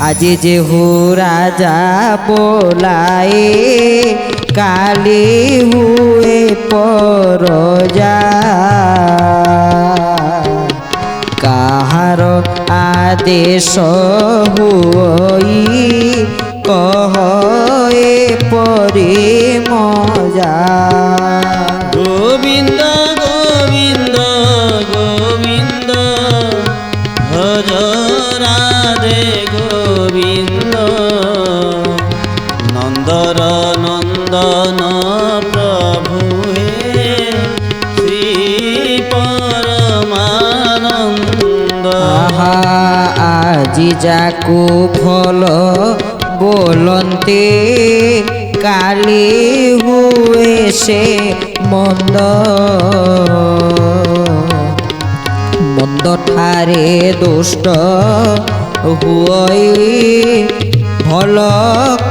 আজি যেহু রাজা বোলায়ে কালি হুয়ে পরজা কাহার আদেশ হুই কহ পরি মজা। গোবিন্দ গোবিন্দ গোবিন্দ ভজ রাধে গোবিন্দ নন্দর নন্দন প্রভু হে শ্রী পরমানন্দ। আহা আজি যাকু ফল बोलते काली हुए से मंद मंद ठारे दुष्ट हुई भल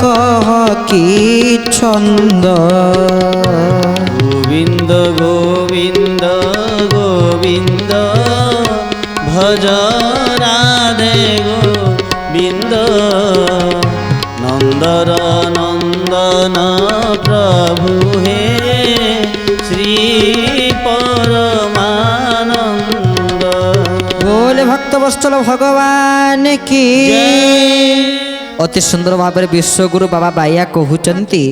कह की छंद। गोविंद गोविंद गोविंद भज राधे गोविंद नंदर नंदन प्रभु हे श्री परमानंद। बोले भक्त वत्सल भगवान की अति सुंदर भाव विश्वगुरु बाबा बाया कहते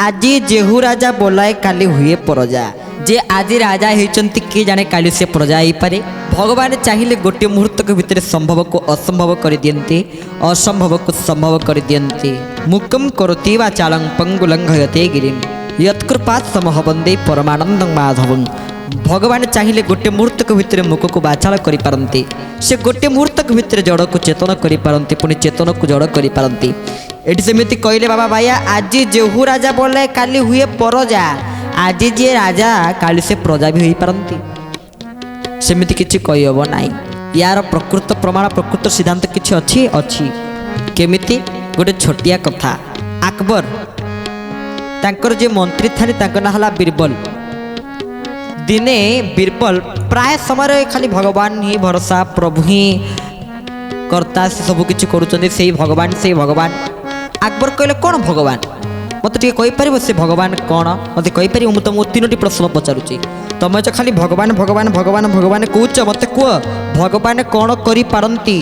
আজি जेहू राजा बोलाए काली हुए प्रजा जे आज राजा होती किए जाने काली से प्रजा हो पारे। भगवान चाहिए गोटे मुहूर्त भितर संभव को असंभव कर दियंती असंभव को संभव कर दियंती। मुकम करोति वाचालं पंगुलंघयते गिरिं यत्कृपात् समह वंदे परमानंदं माधवं। भगवान चाहिए गोटे मुहूर्त भितर मुख को बाचाल करिपारंती से गोटे मुहूर्त भितर जड़ को चेतन करिपारंती पुणी चेतन को जड़ करिपारंती। एटी सेमिति कहले बाबा बाया आज जेहू राजा बोले काली हुए प्रजा आज जी राजा काली से प्रजा भी हो पारंती सेमिति किछि कहब नाई। यार प्रकृत प्रमाण प्रकृत सिद्धांत किछि अछि अछि केमिति गोटे छोटिया कथा अकबर तांकर जे मंत्री थाने तांकर ना हला बीरबल दिने बीरबल प्राय समय खाली भगवान ही भरोसा प्रभु ही कर्ता से सब किछि करूचंदी सेही भगवान अकबर कहले कौन भगवान मत टे कहीपर से भगवान कौन मत कहीपर मुझे तुमको तीनो प्रश्न पचारुची तुम तो खाली भगवान भगवान भगवान भगवान कौच मत कह भगवान कौन करिपारंती।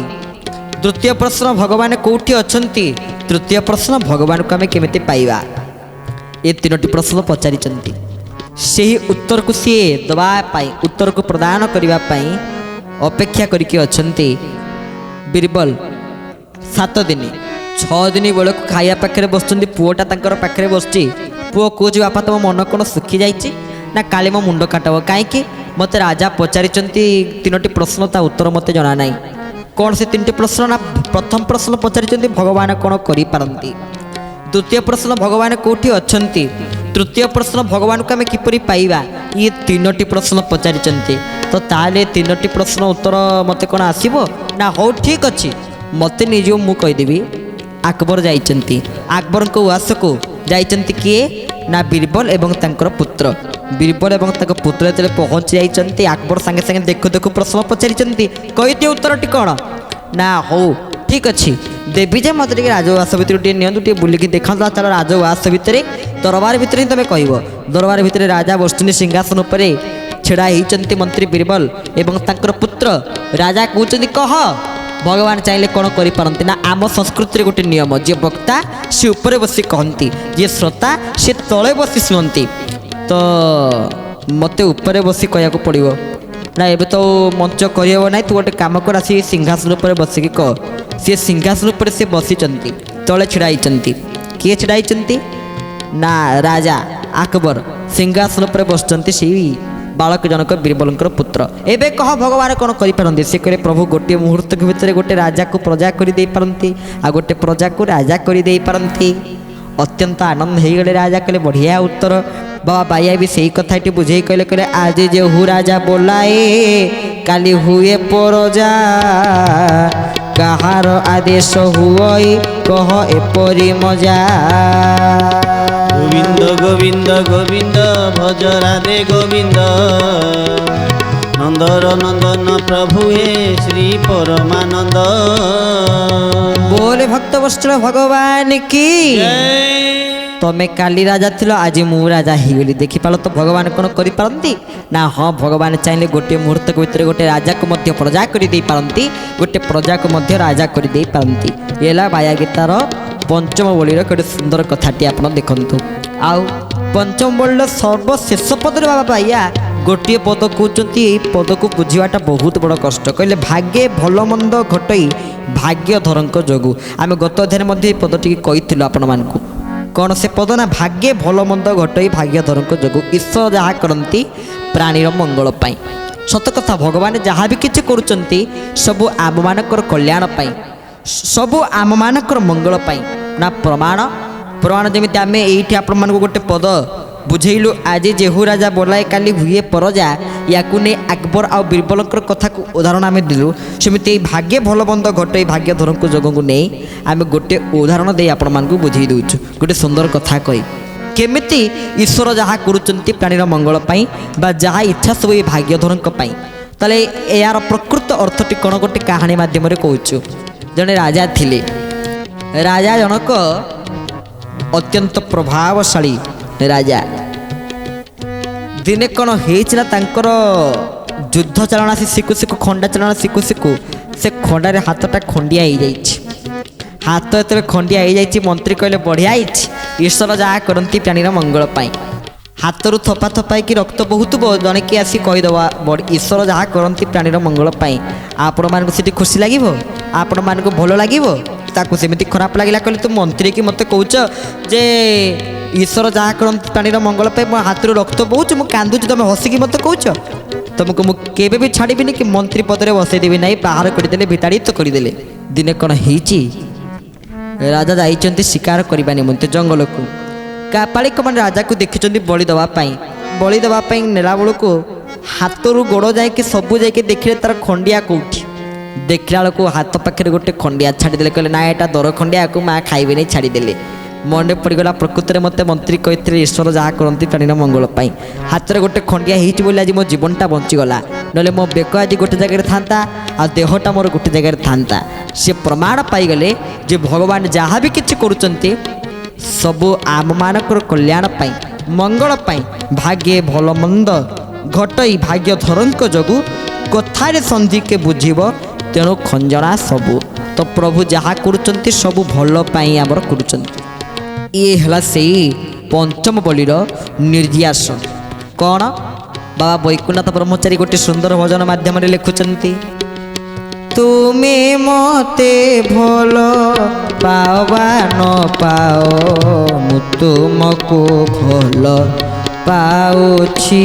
द्वितीय प्रश्न भगवान कौटी अछंती। तृतीय प्रश्न भगवान को आम केमिति पाइबा ये तीनोटी प्रश्न पचारि से उत्तर को सी दबा उत्तर को प्रदान करने अपेक्षा करके अछंती बीरबल 7 दिन 6 दिन बेल खाया पाखे बस पुओटा पाखे बस पुओ कौच बापा तुम मन कौन सुखी जाइए ना काली मो मुंड काटब कहीं मत राजा पचारि तीनोटी प्रश्न ता उत्तर मत जना ना कौन से 3टी प्रश्न ना प्रथम प्रश्न पचारि भगवान कौन करिपारंती। द्वितीय प्रश्न भगवान कौटी अछंती। तृतीय प्रश्न भगवान को आम किपरि पाइबा ये 3टी प्रश्न पचारि तो ताले 3टी प्रश्न उत्तर मत कौन आसब ना हो ठीक अच्छे मत निज मु कहीदेवी अकबर जाइचंती अकबर को उआस को जाइचंती किए ना बीरबल एवं तांकर पुत्र बीरबल एवं तांकर पुत्र जो पहुँची जाइचंती अकबर संगे संगे देखु देखु प्रश्न पचारि कही दिए उत्तरटी कौन ना हो ठीक अच्छे देवी जे मत राजवास भितर टे नि बुलिकी देखा चलो राजवास भितर दरबार भितर ही तुम कह दरबार भितर राजा बसुनी सिंहासन उपर छेड़ा होती मंत्री बीरबल एवं तांकर पुत्र राजा कहते कह भगवान चाहिए कौन करिपारंती ना आम संस्कृति गोटे नियम जे वक्ता सी उपरे बसी कहती जे श्रोता सी तले बसी शुणती तो मत उपरे बसी कहया पड़ो ना एबे तो मंच करहब ना तू गोटे कम कर आसी सिंहासन उपर बसिकी कह सी सिंहासन उपर से बसी तले छिड़ाई किए छिड़ाई ना राजा अकबर सिंहासन उपर बसचंती सी बालक जनक बीरबल पुत्र एबे कह भगवान कौन करिपारंती से कहे प्रभु गोटे मुहूर्त भितर गोटे राजा को प्रजा कर दे पारंती आ गोटे प्रजा को राजा कर दे पारंती। अत्यंत आनंद हो गले राजा कहले बढ़िया उत्तर बाबा बाया भी सही कथा बुझे कहले कहले आज जेहू राजा बोलाए काली हुए प्रजा कहार आदेश हुई कह एपरी मजा। गोविंद गोविंद गोविंद भज राधे गोविंद नंदर नंदन प्रभु हे श्री परमानंद बोले भक्त वत्सल भगवान की तमें काली राजा थिल आज मु राजा होगली देखिपाल तो भगवान कौन करती ना हाँ भगवान चाहिए गोटे मुहूर्त भितर गोटे राजा को मध्य प्रजा करती गोटे प्रजा को मध्य राजा करती ये बाया गीतार पंचम बोलीर गोटे सुंदर कथाटी आप देखु आउ पंचम बोलीर सर्वशेष पदर बाबा बाया गोटे पद कहते पद को बुझाटा बहुत बड़ कष्ट कहले भाग्ये भल मंद घटई भाग्यधर जोगु आम गत अध्याय पदटी कही आपण मानू कौन से पद ना भाग्ये भल मंद घटई भाग्यधर जोगु ईश्वर जहाँ करती प्राणीर मंगल पाई सत कथा भगवान जहाँ भी किसी करुँच सबू आम मानकर कल्याण पाई सबू आम मानकर मंगल पाई ना प्रमाण प्रमाण जमी आम ये आपण मान गोटे पद बुझेलु आज जेहू राजा बोलाए काली हुए परजा या अकबर आ बीरबलकर कथा को उदाहरण आम दिलु सेमती भाग्य भल बंद घटे भाग्यधर जोग को नहीं आम गोटे उदाहरण दे आपण मान बुझे दूचु गोटे सुंदर कथा कही केमिति ईश्वर जहाँ करुँच प्राणीर मंगल पाई बा जहाँ इच्छा सब ये भाग्यधर ताले यार प्रकृत अर्थटी कौन गोटे कहानी मध्यम कहूँ जड़े राजा थिले राजा जनक अत्यंत प्रभावशाली राजा दिने कौन होना तांकर युद्ध चालना से शिखु शिखु खंडा चालना शिखु शिखु से खंडारे हाथटा खंडिया हो जाए हाथ ये खंडिया हो जाए मंत्री कहले बढ़िया ईश्वर जहाँ करती प्राणीर मंगल पाई हाथ रू थपा थपा कि रक्त बहुत जड़े कि आसी कहीदवा ईश्वर जहाँ करती प्राणीर मंगल पाई आपण मानक से खुशी लगे आपण मानक भल लगे ताकू सेमती खराब लगे कहले तू मंत्री की मत कौच जे ईश्वर जहाँ करती प्राणीर मंगल पाई मो हाथ रक्त बहुत मुझे कांदुची तुम हसिकी मत कौच तुमको मुझे भी छाड़बी कि मंत्री पदरे बसईदेवी ना बाहर करदे भिताड़ित करदे दिने कौन हो राजा जाइंट शिकार करने निमंते जंगल को कापालिक मैंने राजा को देखी बलि देवाई नेला बेलू को हाथ रू गोड़ जाए सबू जाए देखिले तार खंडिया कौटी देखला बेलू हाथ पाखे गोटे खंडिया छाड़ीदे कहले ना यहाँ दर खंडिया को माँ खाइबे नहीं छाड़ीदे मन पड़गला प्रकृत में मत मंत्री कहते ईश्वर जहाँ करती प्राणीर मंगल पाई हाथ में गोटे खंडिया होती आज मो जीवनटा बंचीगला ना मो बेक आज गोटे जगह था आ देहटा मोर गोटे जगह था सी प्रमाण पाईगले जे भगवान जहाँ भी किसी करुँच सबू आम मानकर कल्याण पाई मंगल पाई भाग्ये भल मंद घटई भाग्यधर जोगु कथारे संधि के बुझीब तेणु खंजना सबू तो प्रभु जहाँ करुँच सबू भल पाई आमर करुँच ये है से पंचम बलिर निर्यास कौन बाबा वैकुंठ ब्रह्मचारी गोटे सुंदर भजन माध्यम लिखुंट तुमे मते भल पावा न पाओ मु तुमको भल पाउछि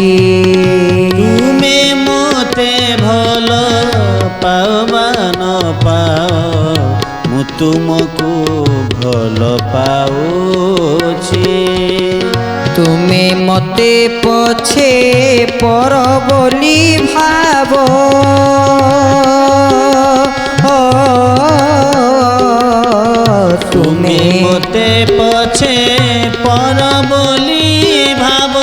तुमे मते भल पावा न पाओ मु तुमको भल पाउछि तुमे मते पछे पर बोली भाव तुमे मते पछे पर बोली भाव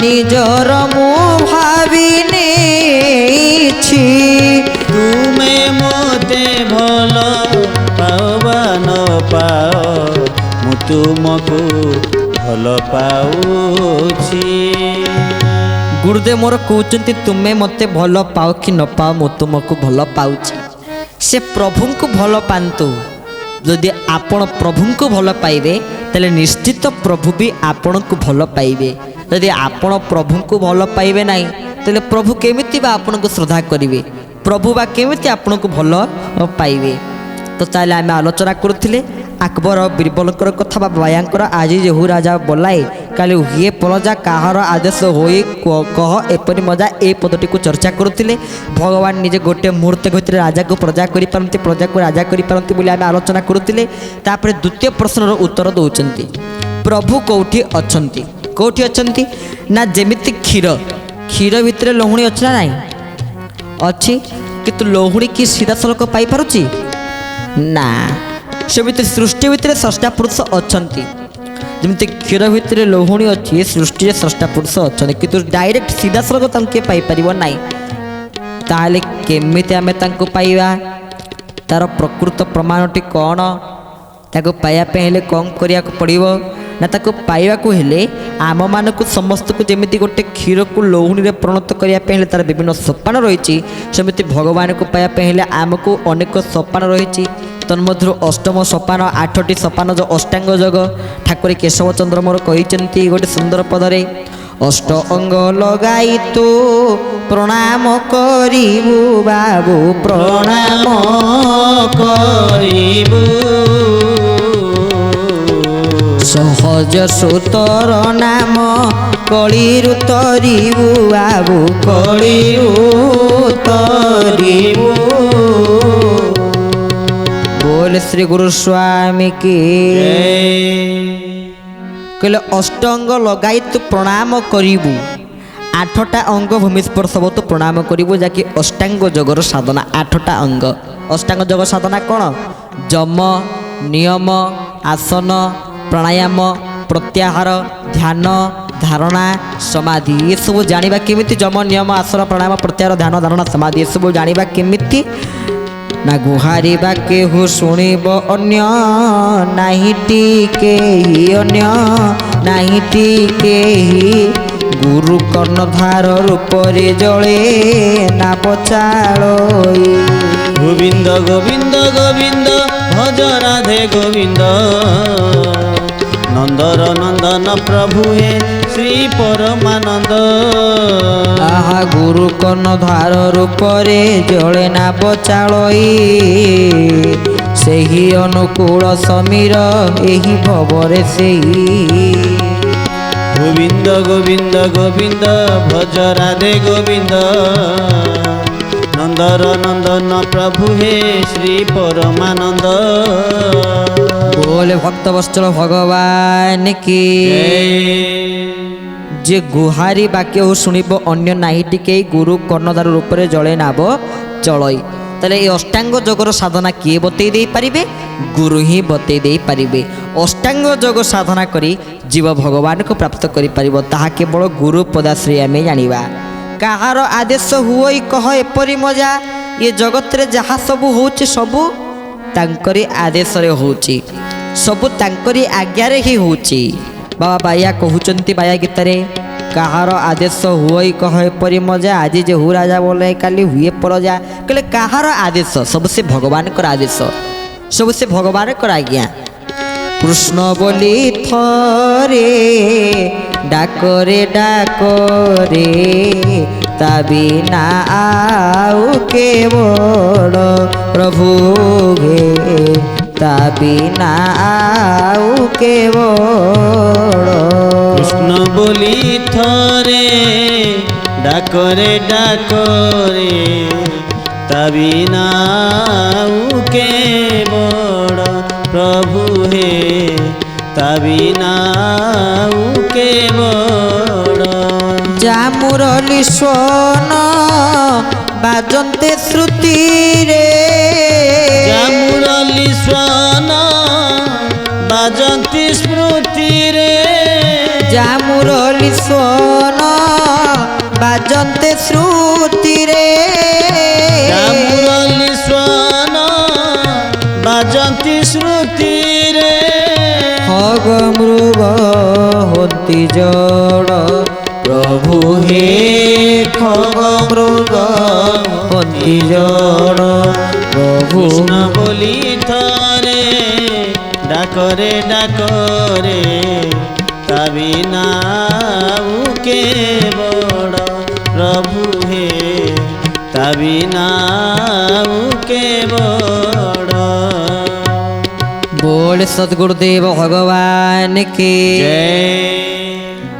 निजर मु भावी नेछि तुमे मते भल पावा न पाओ मु तुमको भल पाउछि गुरुदेव मोर कहते तुम्हें मते भल पाओ कि न पाओ मु तुमको भल पाउछि से प्रभु को भल पातु जदि आपण प्रभु को भल पाइबे तेले निश्चित प्रभु भी आपण को भल पाइबे जदि आपण प्रभु को भल पाइबे नहीं तेले प्रभु केमिति बा आपण को श्रद्धा करिवे प्रभु बा केमिति आपण को भल पाइबे तो ताले आम आलोचना करुथिले अकबर और बीरबलकर कथा बायांकर आज जेहू राजा बोलाए काली हुए प्रजा कहार आदेश हो कह एपरी मजा ए पदटी को चर्चा करुथिले भगवान निजे गोटे मुहूर्त भितर राजा को प्रजा करि पारंती प्रजा को राजा करि पारंती बोली आम आलोचना करुथिले तापर द्वितीय प्रश्नर उत्तर दउचंती प्रभु कोठी अछंती कोठी अछंती ना जेमिति क्षीर क्षीर भितर लोहुणी अछि ना नाही अछि किंतु लोहुणी की सीधा सलक पाई पारुची ना से भितर सृष्टि भितर स्रष्टा पुरुष अछंती जमती क्षीर भितर लोहुणी अच्छी सृष्टि स्रष्टा पुरुष अच्छा किंतु डायरेक्ट सीधा सलग तमके पाई परिबो नाही ତାହେଲେ କେମିତି ଆମେ ତାଙ୍କୁ ପାଇବା? ତାର ପ୍ରକୃତ ପ୍ରମାଣଟି କ'ଣ? ତାକୁ ପାଇବା ପାଇଁ ହେଲେ କ'ଣ କରିବାକୁ ପଡ଼ିବ ନା, ତାକୁ ପାଇବାକୁ ହେଲେ ଆମମାନଙ୍କୁ ସମସ୍ତଙ୍କୁ ଯେମିତି ଗୋଟେ କ୍ଷୀରକୁ ଲହୁଣୀରେ ପରିଣତ କରିବା ପାଇଁ ହେଲେ ତାର ବିଭିନ୍ନ ସୋପାନ ରହିଛି, ସେମିତି ଭଗବାନଙ୍କୁ ପାଇବା ପାଇଁ ହେଲେ ଆମକୁ ଅନେକ ସୋପାନ ରହିଛି। ତନ୍ମଧ୍ୟରୁ ଅଷ୍ଟମ ସୋପାନ, 8ଟି ସୋପାନ ଯେଉଁ ଅଷ୍ଟାଙ୍ଗ ଯୋଗ, ଠାକୁର କେଶବ ଚନ୍ଦ୍ର ମୋର କହିଛନ୍ତି ଗୋଟେ ସୁନ୍ଦର ପଦରେ, ଅଷ୍ଟ ଅଙ୍ଗ ଲଗାଇ ତୁ ପ୍ରଣାମ କରିବୁ ବାବୁ, ପ୍ରଣାମ କରିବୁ ସହଜ ସୁତର ନାମ କଳିରୁ ତରିବୁ ବାବୁ, କଳିରୁ ତରିବୁ। ବୋଲ ଶ୍ରୀ ଗୁରୁ ସ୍ୱାମୀ କି କହିଲେ ଅଷ୍ଟଅଙ୍ଗ ଲଗାଇ ତୁ ପ୍ରଣାମ କରିବୁ, 8ଟା ଅଙ୍ଗ ଭୂମି ସ୍ପର୍ଶ ହବ ତୁ ପ୍ରଣାମ କରିବୁ, ଯାହାକି ଅଷ୍ଟାଙ୍ଗ ଯୋଗର ସାଧନା। 8ଟା ଅଙ୍ଗ ଅଷ୍ଟାଙ୍ଗ ଯୋଗ ସାଧନା କ'ଣ? ଯମ, ନିୟମ, ଆସନ, ପ୍ରାଣାୟାମ, ପ୍ରତ୍ୟାହାର, ଧ୍ୟାନ, ଧାରଣା, ସମାଧି। ଏସବୁ ଜାଣିବା କେମିତି? ଯମ, ନିୟମ, ଆସନ, ପ୍ରାଣାୟାମ, ପ୍ରତ୍ୟାହାର, ଧ୍ୟାନ, ଧାରଣା, ସମାଧି ଏସବୁ ଜାଣିବା କେମିତି ନା, ଗୁହାରିବା କେହୁ ଶୁଣିବ ଅନ୍ୟ, ନାହିଁ କେହି ଅନ୍ୟ, ନାହିଁ କେହି ଗୁରୁ କର୍ଣ୍ଣଧାର ରୂପରେ ଜଳେ ନା ପଚାଳଇ। ଗୋବିନ୍ଦ ଗୋବିନ୍ଦ ଗୋବିନ୍ଦ ଭଜ ରାଧେ ଗୋବିନ୍ଦ, ନନ୍ଦର ନନ୍ଦନ ପ୍ରଭୁ ହେ ଶ୍ରୀ ପରମାନନ୍ଦ। ଆହା ଗୁରୁ କର୍ଣ୍ଣଧାର ରୂପରେ ଜଳେ ନା ପଚାଳଇ, ସେହି ଅନୁକୂଳ ସମୀର ଏହି ଭବରେ ସେଇ। ଗୋବିନ୍ଦ ଗୋବିନ୍ଦ ଗୋବିନ୍ଦ ଭଜ ରାଧେ ଗୋବିନ୍ଦ, ନନ୍ଦର ନନ୍ଦନ ପ୍ରଭୁ ହେ ଶ୍ରୀ ପରମାନନ୍ଦ। बोले भक्त वत्सल भगवान की जे गुहारी वाक्य हो शुणिब अन्य नाही टिके गुरु कर्णधार रूप में जले नाब चलई। ताले ये अष्टांग जोगर साधना किए बतई दे पारिबे? गुरु ही बतई दे पारिबे। अष्टांग जोग साधना करी जीव भगवान को प्राप्त करि पारिबो, ताहा केवल गुरु पदाश्रय आमे जानिबा। काहार आदेश हुई कह एपरी मजा, ये जगत रे जहा सबु होउची सबु तांकरी आदेश रे होउची, सबु तांकरी आज्ञा रे ही होउची। बाबा बाया कहउचंती बाया गीत रे, काहार आदेश हुई कह एपरी मजा, आज जे हु राजा बोले काली हुए परजा। कहले काहार आदेश? सब से भगवान कर आदेश, सब से भगवान कर आज्ञा। कृष्ण बोली थरे डाकरे डाकरे, ता बिना आउ के बड़ प्रभु गे, ता बिना आउ के बड़। कृष्ण बोली थरे डाकरे डाकरे, ता बिना आउ के बड़ प्रभु हे, ता बिना आउ के बड़। जामुरली सोन बाजन्ते श्रुति रे, जामुरली स्वान बाजन्ती स्मृति रे, जामुरली सोन बाजन्ते श्रुति रे, जामुरली स्वान बाजन्ती स्मृति रे। खग मृग होती जड़ प्रभु हे, खग मृग होती जड़ प्रभु। कृष्ण बोली थरे डाकरे डाकरे, ता बिना आउ के बड़ प्रभु हे, ता बिना आउ के बड़। बोल सद्गुरुदेव भगवान की जय।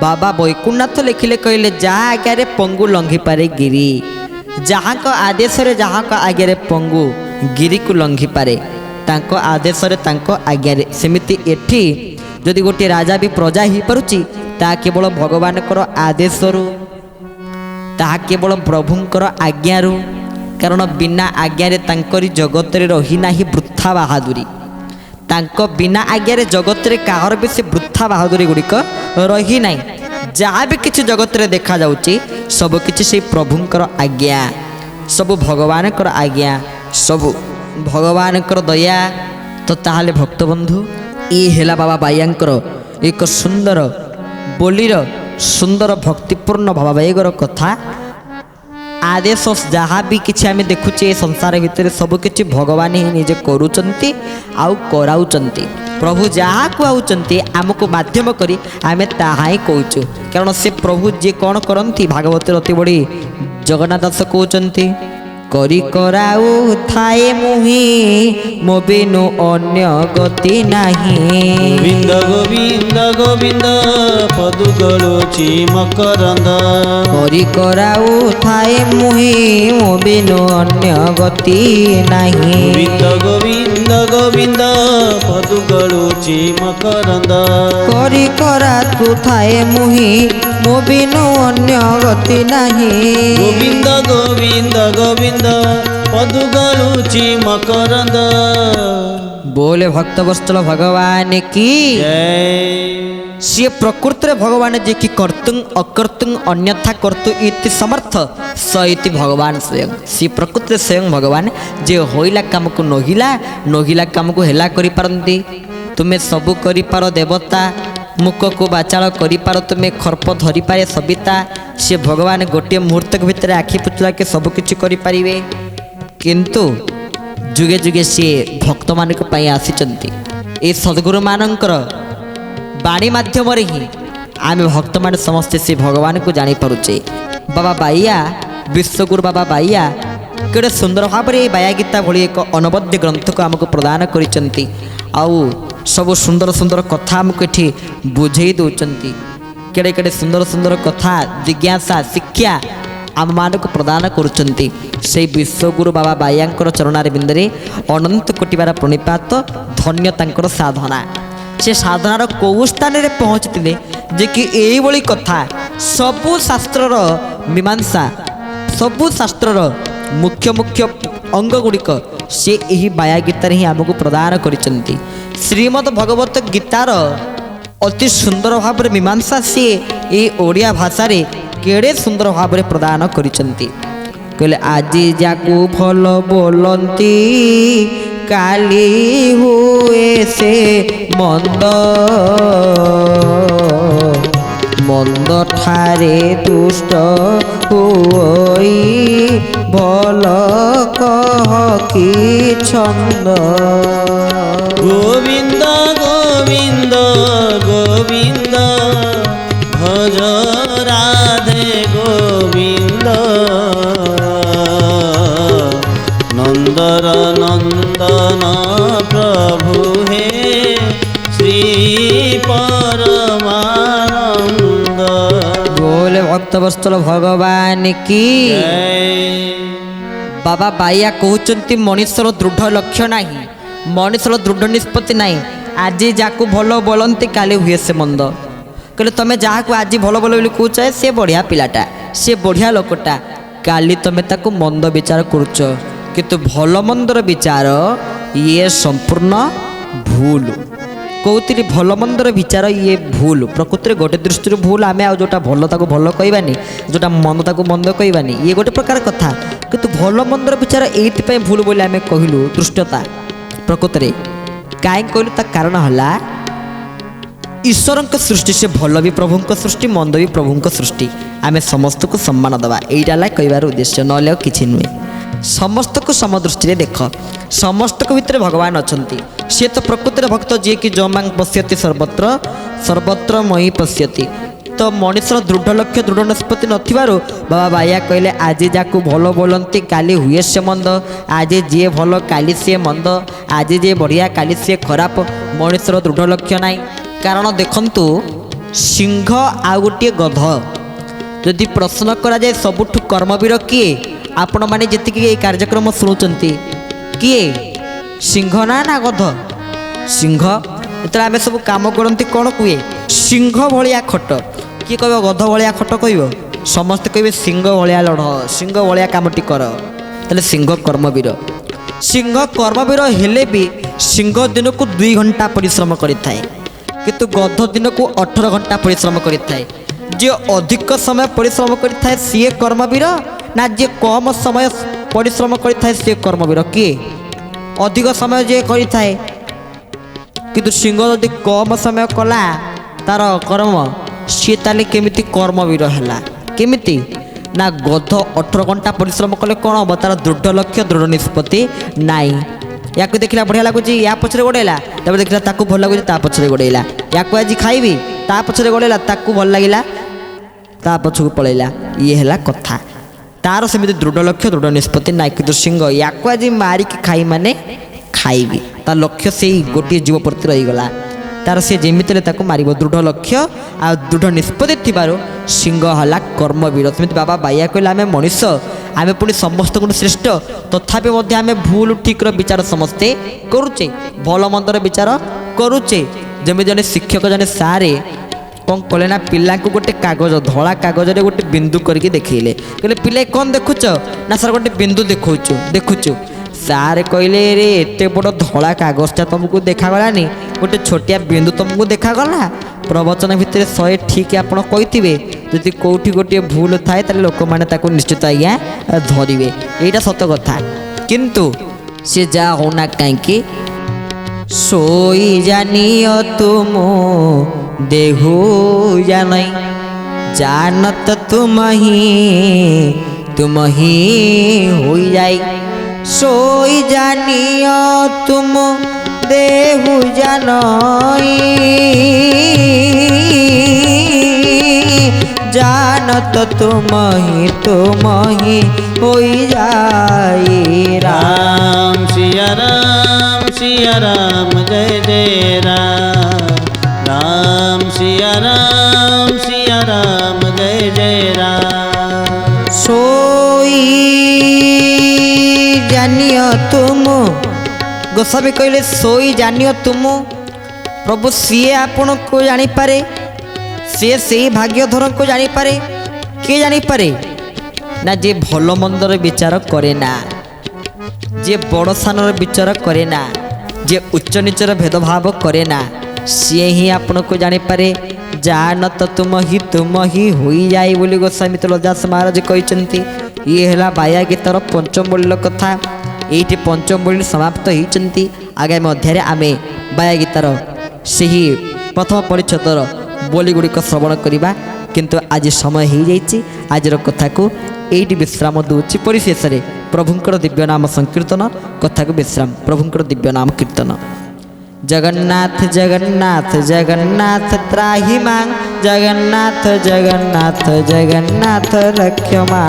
बाबा वैकुंठनाथ लिखिले कहले, जहाँ आज्ञा पंगु लंघी पारे गिरी, जहाँ को आदेश रे जहाँ को आज्ञा रे पंगु गिरी को लंघी पारे, तांको आदेश रे तांको आज्ञा रे। सेमिति एठी जदि गोटे राजा भी प्रजा ही परुची, ता केवल भगवान कर आदेश रु, ता केवल प्रभुंकर आज्ञा रु। कारण बिना आज्ञा रे तांकरी जगत रे रही नाही वृथा बहादुरी, तांको बिना आज्ञा रे जगत रे काहर भी से वृथा बहादुरी गुड़िक रही नाही। जहाँ भी किसी जगत रे देखा जाउची सब किछि से प्रभुंकर आज्ञा, ସବୁ ଭଗବାନଙ୍କର ଆଜ୍ଞା, ସବୁ ଭଗବାନଙ୍କର ଦୟା। ତ ତାହେଲେ ଭକ୍ତବନ୍ଧୁ, ଇଏ ହେଲା ବାବା ବାଇଆଙ୍କର ଏକ ସୁନ୍ଦର ବୋଲିର ସୁନ୍ଦର ଭକ୍ତିପୂର୍ଣ୍ଣ ଭାବାବେଗର କଥା। ଆଦେଶ ଯାହା ବି କିଛି ଆମେ ଦେଖୁଛେ ଏ ସଂସାର ଭିତରେ ସବୁକିଛି ଭଗବାନ ହିଁ ନିଜେ କରୁଛନ୍ତି ଆଉ କରାଉଛନ୍ତି। ପ୍ରଭୁ ଯାହା କୁହାଉଛନ୍ତି ଆମକୁ ମାଧ୍ୟମ କରି ଆମେ ତାହା ହିଁ କହୁଛୁ। କାରଣ ସେ ପ୍ରଭୁ ଯିଏ କ'ଣ କରନ୍ତି, ଭାଗବତରେ ଅତି ବଡ଼ି ଜଗନ୍ନାଥ ଦାସ କହୁଛନ୍ତି, କରି କରାଉ ଥାଏ ମୁହିଁ ମୋ ବିନୁ ଅନ୍ୟ ଗତି ନାହିଁ। ଗୋବିନ୍ଦ ଗୋବିନ୍ଦ ଗୋବିନ୍ଦ ପଦୁ ଗଳୁଛି ମକରନ୍ଦ। କରି କରାଉ ଥାଏ ମୁହିଁ ମୋ ବିନୁ ଅନ୍ୟ ଗତି ନାହିଁ। ଗୋବିନ୍ଦ ଗୋବିନ୍ଦ ଗୋବିନ୍ଦ ପଦୁ ଗଳୁଛି ମକରନ୍ଦ। କରି କରା ତୁ ଥାଏ ମୁହିଁ ମୋ ବିନୁ ଅନ୍ୟ ଗତି ନାହିଁ। ଗୋବିନ୍ଦ ଗୋବିନ୍ଦ ଗୋବିନ୍ଦ ପଦୁ ଗଳୁଛି ମକରନ୍ଦ। ବୋଲେ ଭକ୍ତବତ୍ସଳ ଭଗବାନ କି ଜୟ। ସିଏ ପ୍ରକୃତରେ ଭଗବାନ ଯେ କି କର୍ତ୍ତୁଂ ଅକର୍ତ୍ତୁଂ ଅନ୍ୟଥା କର୍ତ୍ତୁ ଇତି ସମର୍ଥ ସ ଇତି ଭଗବାନ ସ୍ୱୟଂ। ସିଏ ପ୍ରକୃତରେ ସ୍ୱୟଂ ଭଗବାନ ଯେ ହୋଇଲା କାମକୁ ନୋହିଲା କାମକୁ ହେଲା କରିପାରନ୍ତି। ତୁମେ ସବୁ କରିପାର ଦେବତା, ମୁଖକୁ ବାଚାଳ କରିପାର ତୁମେ, ଖର୍ପ ଧରିପାରେ ସବିତା। ସେ ଭଗବାନ ଗୋଟିଏ ମୁହୂର୍ତ୍ତକ ଭିତରେ ଆଖି ପୁଚିଲାକେ ସବୁକିଛି କରିପାରିବେ। କିନ୍ତୁ ଯୁଗେ ଯୁଗେ ସିଏ ଭକ୍ତମାନଙ୍କ ପାଇଁ ଆସିଛନ୍ତି। ଏ ସଦ୍ଗୁରୁମାନଙ୍କର ବାଣୀ ମାଧ୍ୟମରେ ହିଁ ଆମେ ଭକ୍ତମାନେ ସମସ୍ତେ ସେ ଭଗବାନଙ୍କୁ ଜାଣିପାରୁଛେ। ବାବା ବାଇଆ, ବିଶ୍ୱଗୁରୁ ବାବା ବାଇଆ କେଡ଼େ ସୁନ୍ଦର ଭାବରେ ଏ ବାୟା ଗୀତା ଭଳି ଏକ ଅନବଦ୍ୟ ଗ୍ରନ୍ଥକୁ ଆମକୁ ପ୍ରଦାନ କରିଛନ୍ତି। ଆଉ ସବୁ ସୁନ୍ଦର ସୁନ୍ଦର କଥା ଆମକୁ ଏଠି ବୁଝେଇ ଦେଉଛନ୍ତି। କେଡ଼େ କେଡ଼େ ସୁନ୍ଦର ସୁନ୍ଦର କଥା, ଜିଜ୍ଞାସା, ଶିକ୍ଷା ଆମମାନଙ୍କୁ ପ୍ରଦାନ କରୁଛନ୍ତି। ସେଇ ବିଶ୍ୱଗୁରୁ ବାବା ବାଇଆଙ୍କର ଚରଣାରେ ବିନ୍ଦରେ ଅନନ୍ତ କୋଟିବାର ପ୍रणिपात, ଧନ୍ୟ ତାଙ୍କର ସାଧନା। ସେ ସାଧନାର କେଉଁ ସ୍ଥାନରେ ପହଞ୍ଚିଥିଲେ ଯେ କି ଏଇଭଳି କଥା ସବୁ ଶାସ୍ତ୍ରର ମୀମାଂସା, ସବୁ ଶାସ୍ତ୍ରର ମୁଖ୍ୟ ମୁଖ୍ୟ ଅଙ୍ଗ ଗୁଡ଼ିକ ସେ ଏହି ବାୟା ଗୀତାରେ ହିଁ ଆମକୁ ପ୍ରଦାନ କରିଛନ୍ତି। ଶ୍ରୀମଦ ଭଗବତ ଗୀତାର ଅତି ସୁନ୍ଦର ଭାବରେ ମୀମାଂସା ସିଏ ଏଇ ଓଡ଼ିଆ ଭାଷାରେ କେଡ଼େ ସୁନ୍ଦର ଭାବରେ ପ୍ରଦାନ କରିଛନ୍ତି। କହିଲେ ଆଜି ଯାକୁ ଭଲ ବୋଲନ୍ତି କାଲି ହୁଏ ସେ ମନ୍ଦ, ମନ୍ଦ ଠାରେ ଦୁଷ୍ଟ ହୋଇ ଭଲ କହ କି ଛନ୍ଦ। ଗୋବିନ୍ଦ ଗୋବିନ୍ଦ ଗୋବିନ୍ଦ ଭଜ ରାଧେ ଗୋବିନ୍ଦ। ନନ୍ଦର ନନ୍ଦନ ପ୍ରଭୁ ହେ ଶ୍ରୀ ପରମାନନ୍ଦ। ବୋଲେ ଭକ୍ତବତ୍ସଳ ଭଗବାନ କି ବାବା ବାଇଆ କହୁଛନ୍ତି ମଣିଷର ଦୃଢ଼ ଲକ୍ଷ୍ୟ ନାହିଁ, ମଣିଷର ଦୃଢ଼ ନିଷ୍ପତ୍ତି ନାହିଁ। ଆଜି ଯାହାକୁ ଭଲ ବୋଲନ୍ତି କାଲି ହୁଏ ସେ ମନ୍ଦ। କହିଲେ ତମେ ଯାହାକୁ ଆଜି ଭଲ ବୋଲ ବୋଲି କହୁଛ ସେ ବଢ଼ିଆ ପିଲାଟା, ସେ ବଢ଼ିଆ ଲୋକଟା, କାଲି ତମେ ତାକୁ ମନ୍ଦ ବିଚାର କରୁଛ। କିନ୍ତୁ ଭଲ ମନ୍ଦର ବିଚାର ଇଏ ସମ୍ପୂର୍ଣ୍ଣ ଭୁଲ। କହୁଥିଲି ଭଲ ମନ୍ଦର ବିଚାର ଇଏ ଭୁଲ। ପ୍ରକୃତିରେ ଗୋଟେ ଦୃଷ୍ଟିରୁ ଭୁଲ, ଆମେ ଆଉ ଯେଉଁଟା ଭଲ ତାକୁ ଭଲ କହିବାନି, ଯେଉଁଟା ମନ୍ଦ ତାକୁ ମନ୍ଦ କହିବାନି, ଇଏ ଗୋଟେ ପ୍ରକାର କଥା। କିନ୍ତୁ ଭଲ ମନ୍ଦର ବିଚାର ଏଇଥିପାଇଁ ଭୁଲ ବୋଲି ଆମେ କହିଲୁ ଦୃଷ୍ଟତା। ପ୍ରକୃତରେ କାହିଁକି କହିଲୁ, ତା କାରଣ ହେଲା ଈଶ୍ୱରଙ୍କ ସୃଷ୍ଟି, ସେ ଭଲ ବି ପ୍ରଭୁଙ୍କ ସୃଷ୍ଟି, ମନ୍ଦ ବି ପ୍ରଭୁଙ୍କ ସୃଷ୍ଟି। ଆମେ ସମସ୍ତଙ୍କୁ ସମ୍ମାନ ଦେବା, ଏଇଟା ହେଲା କହିବାର ଉଦ୍ଦେଶ୍ୟ, ନହେଲେ ଆଉ କିଛି ନୁହେଁ। ସମସ୍ତଙ୍କୁ ସମ ଦୃଷ୍ଟିରେ ଦେଖ, ସମସ୍ତଙ୍କ ଭିତରେ ଭଗବାନ ଅଛନ୍ତି। ସିଏ ତ ପ୍ରକୃତିର ଭକ୍ତ ଯିଏକି ଯମାଂ ପଶ୍ୟତି ସର୍ବତ୍ର ସର୍ବତ୍ର ମୟି ପଶ୍ୟତି। ତ ମଣିଷର ଦୃଢ଼ ଲକ୍ଷ୍ୟ, ଦୃଢ଼ ନିଷ୍ପତ୍ତି ନଥିବାରୁ ବାବା ବାଇଆ କହିଲେ ଆଜି ଯାକୁ ଭଲ ବୋଲନ୍ତି କାଲି ହୁଏ ସେ ମନ୍ଦ। ଆଜି ଯିଏ ଭଲ କାଲି ସିଏ ମନ୍ଦ, ଆଜି ଯିଏ ବଢ଼ିଆ କାଲି ସିଏ ଖରାପ। ମଣିଷର ଦୃଢ଼ ଲକ୍ଷ୍ୟ ନାହିଁ। କାରଣ ଦେଖନ୍ତୁ, ସିଂହ ଆଉ ଗୋଟିଏ ଗଧ ଯଦି ପ୍ରଶ୍ନ କରାଯାଏ ସବୁଠୁ କର୍ମବୀର କିଏ, ଆପଣମାନେ ଯେତିକି ଏଇ କାର୍ଯ୍ୟକ୍ରମ ଶୁଣୁଛନ୍ତି, କିଏ ସିଂହ ନା ନା ଗଧ? ସିଂହ। ଯେତେବେଳେ ଆମେ ସବୁ କାମ କରନ୍ତି କ'ଣ କୁହେ, ସିଂହ ଭଳିଆ ଖଟ। କିଏ କହିବ ଗଧ ଭଳିଆ ଖଟ କହିବ? ସମସ୍ତେ କହିବେ ସିଂହ ଭଳିଆ ଲଢ଼, ସିଂହ ଭଳିଆ କାମଟି କର। ତାହେଲେ ସିଂହ କର୍ମବୀର। ସିଂହ କର୍ମବୀର ହେଲେ ବି ସିଂହ ଦିନକୁ 2 ଘଣ୍ଟା ପରିଶ୍ରମ କରିଥାଏ, କିନ୍ତୁ ଗଧ ଦିନକୁ 18 ଘଣ୍ଟା ପରିଶ୍ରମ କରିଥାଏ। ଯିଏ ଅଧିକ ସମୟ ପରିଶ୍ରମ କରିଥାଏ ସିଏ କର୍ମବୀର, ନା ଯିଏ କମ ସମୟ ପରିଶ୍ରମ କରିଥାଏ ସେ କର୍ମବୀର, କିଏ ଅଧିକ ସମୟ ଯିଏ କରିଥାଏ। କିନ୍ତୁ ସିଂହ ଯଦି କମ ସମୟ କଲା ତାର କର୍ମ, ସିଏ ତାହେଲେ କେମିତି କର୍ମବୀର ହେଲା? କେମିତି ନା ଗଧ 18 ଘଣ୍ଟା ପରିଶ୍ରମ କଲେ କ'ଣ ହେବ? ତାର ଦୃଢ଼ ଲକ୍ଷ୍ୟ, ଦୃଢ଼ ନିଷ୍ପତ୍ତି ନାହିଁ। ୟାକୁ ଦେଖିଲା ବଢ଼ିଆ ଲାଗୁଛି, ୟା ପଛରେ ଗୋଡ଼େଇଲା, ତାପରେ ଦେଖିଲା ତାକୁ ଭଲ ଲାଗୁଛି, ତା ପଛରେ ଗୋଡ଼େଇଲା। ୟାକୁ ଆଜି ଖାଇବି, ତା ପଛରେ ଗୋଡ଼େଇଲା, ତାକୁ ଭଲ ଲାଗିଲା, ତା ପଛକୁ ପଳେଇଲା। ଇଏ ହେଲା କଥା। ତାର ସେମିତି ଦୃଢ଼ ଲକ୍ଷ୍ୟ, ଦୃଢ଼ ନିଷ୍ପତ୍ତି ନାହିଁ। କିନ୍ତୁ ସିଂହ ୟାକୁ ଆଜି ମାରିକି ଖାଇ ମାନେ ଖାଇବି, ତା ଲକ୍ଷ୍ୟ ସେଇ ଗୋଟିଏ ଜୀବ ପ୍ରତି ରହିଗଲା। ତାର ସେ ଯେମିତି ହେଲେ ତାକୁ ମାରିବ। ଦୃଢ଼ ଲକ୍ଷ୍ୟ ଆଉ ଦୃଢ଼ ନିଷ୍ପତ୍ତି ଥିବାରୁ ସିଂହ ହେଲା କର୍ମବୀର। ସେମିତି ବାବା ବାଇଆ କହିଲେ ଆମେ ମଣିଷ, ଆମେ ପୁଣି ସମସ୍ତଙ୍କୁ ଶ୍ରେଷ୍ଠ, ତଥାପି ମଧ୍ୟ ଆମେ ଭୁଲ ଠିକ୍ର ବିଚାର ସମସ୍ତେ କରୁଛେ, ଭଲ ମନ୍ଦର ବିଚାର କରୁଛେ। ଯେମିତି ଜଣେ ଶିକ୍ଷକ, ଜଣେ ସାରେ କ'ଣ କଲେ ନା ପିଲାଙ୍କୁ ଗୋଟେ କାଗଜ, ଧଳା କାଗଜରେ ଗୋଟେ ବିନ୍ଦୁ କରିକି ଦେଖେଇଲେ। କହିଲେ ପିଲା କ'ଣ ଦେଖୁଛ? ନା ସାର୍ ଗୋଟେ ବିନ୍ଦୁ ଦେଖୁଛୁ। ସାର୍ କହିଲେ ରେ ଏତେ ବଡ଼ ଧଳା କାଗଜଟା ତୁମକୁ ଦେଖାଗଲାନି, ଗୋଟେ ଛୋଟିଆ ବିନ୍ଦୁ ତୁମକୁ ଦେଖାଗଲା? ପ୍ରବଚନ ଭିତରେ 100 ଠିକ୍ ଆପଣ କହିଥିବେ, ଯଦି କେଉଁଠି ଗୋଟିଏ ଭୁଲ ଥାଏ ତାହେଲେ ଲୋକମାନେ ତାକୁ ନିଶ୍ଚିତ ଆଜ୍ଞା ଧରିବେ, ଏଇଟା ସତ କଥା। କିନ୍ତୁ ସେ ଯାହା ହଉନା କାହିଁକି, सोई जानियो तुम देहु जानै, जानत तुम ही होई जाई। सोई जानियो तुम देहु जानै, जानत तुम ही होई जाई। राम सिया राम जय जय राम, राम सिया राम जय जय राम। सोई जानियो तुम, गोस्वामी कहले सोई जानियो तुम, प्रभु सीए आपण को जानीपारे, सी से भाग्यधर को जानीपारे। किए जानीपारे ना जे भल मंदर विचार करे ना, जे बड़ सानर विचार करे ना, जे उच्च नीचर भेदभाव करे ना, सी ही आपण को जानीपारे। जानत तुम ही होई जाए बोली गोस्वामी तुलसीदास महाराज कहते। ये है बाया गीतर पंचम बोली कथा। ये पंचम बोली समाप्त होती। आगामी अध्याय आम बाया गीतार से ही प्रथम परिच्छेदर बोली गुड़िक श्रवण करवा। किंतु आज समय हो जाइए, आजर कथा को यही विश्राम दूची। परिशेष प्रभुंकर दिव्य नाम संकीर्तन, कथा को विश्राम। प्रभुंकर दिव्य नाम कीर्तन। जगन्नाथ जगन्नाथ जगन्नाथ त्राहि मां, जगन्नाथ जगन्नाथ जगन्नाथ रक्ष मां।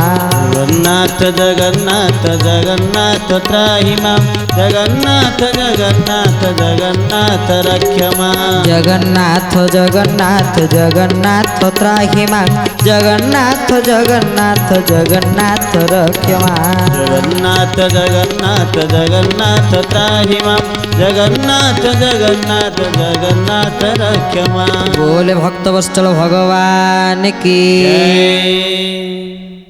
जगन्नाथ जगन्नाथ जगन्नाथ त्राहि मां, जगन्नाथ जगन्नाथ जगन्नाथ रक्ष मां। जगन्नाथ जगन्नाथ जगन्नाथ त्राहि मां, जगन्नाथ जगन्नाथ जगन्नाथ रक्ष मां। जगन्नाथ जगन्नाथ जगन्नाथ त्राहि मां, जगन्नाथ जगन्नाथ जगन्नाथ रक्ष मां। बोले भक्तवत्सल भगवान की जय।